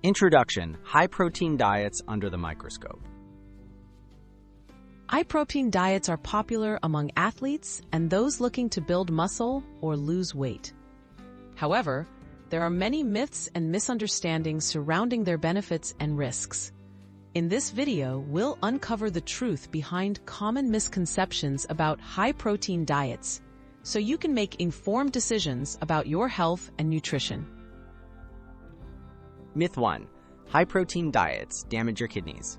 Introduction: high-protein diets under the microscope. High-protein diets are popular among athletes and those looking to build muscle or lose weight. However, there are many myths and misunderstandings surrounding their benefits and risks. In this video, we'll uncover the truth behind common misconceptions about high-protein diets, so you can make informed decisions about your health and nutrition. Myth 1. High-protein diets damage your kidneys.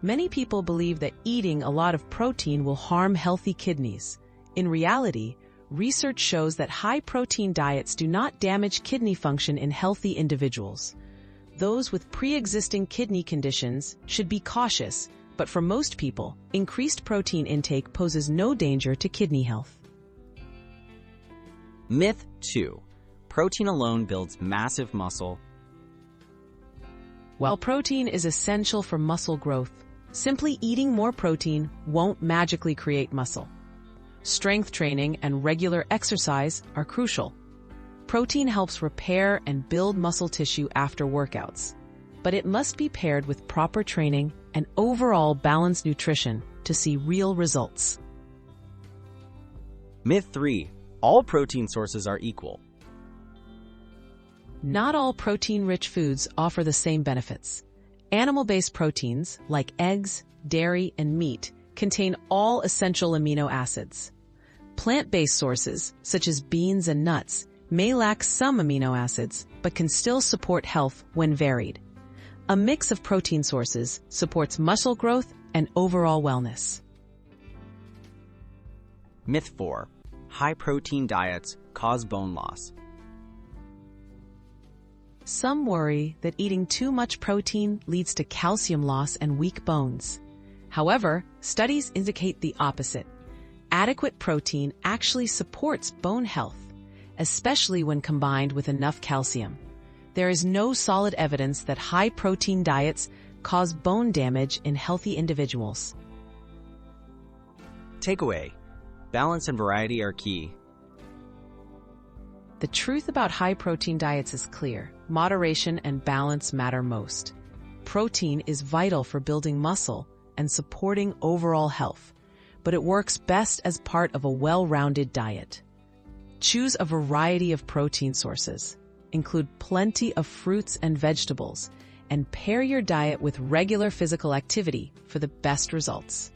Many people believe that eating a lot of protein will harm healthy kidneys. In reality, research shows that high-protein diets do not damage kidney function in healthy individuals. Those with pre-existing kidney conditions should be cautious, but for most people, increased protein intake poses no danger to kidney health. Myth 2. Protein alone builds massive muscle. While protein is essential for muscle growth, simply eating more protein won't magically create muscle. Strength training and regular exercise are crucial. Protein helps repair and build muscle tissue after workouts, but it must be paired with proper training and overall balanced nutrition to see real results. Myth 3. All protein sources are equal. Not all protein-rich foods offer the same benefits. Animal-based proteins, like eggs, dairy, and meat, contain all essential amino acids. Plant-based sources, such as beans and nuts, may lack some amino acids, but can still support health when varied. A mix of protein sources supports muscle growth and overall wellness. Myth 4. High-protein diets cause bone loss. Some worry that eating too much protein leads to calcium loss and weak bones. However, studies indicate the opposite. Adequate protein actually supports bone health, especially when combined with enough calcium. There is no solid evidence that high-protein diets cause bone damage in healthy individuals. Takeaway: balance and variety are key. The truth about high-protein diets is clear. Moderation and balance matter most. Protein is vital for building muscle and supporting overall health, but it works best as part of a well-rounded diet. Choose a variety of protein sources, include plenty of fruits and vegetables, and pair your diet with regular physical activity for the best results.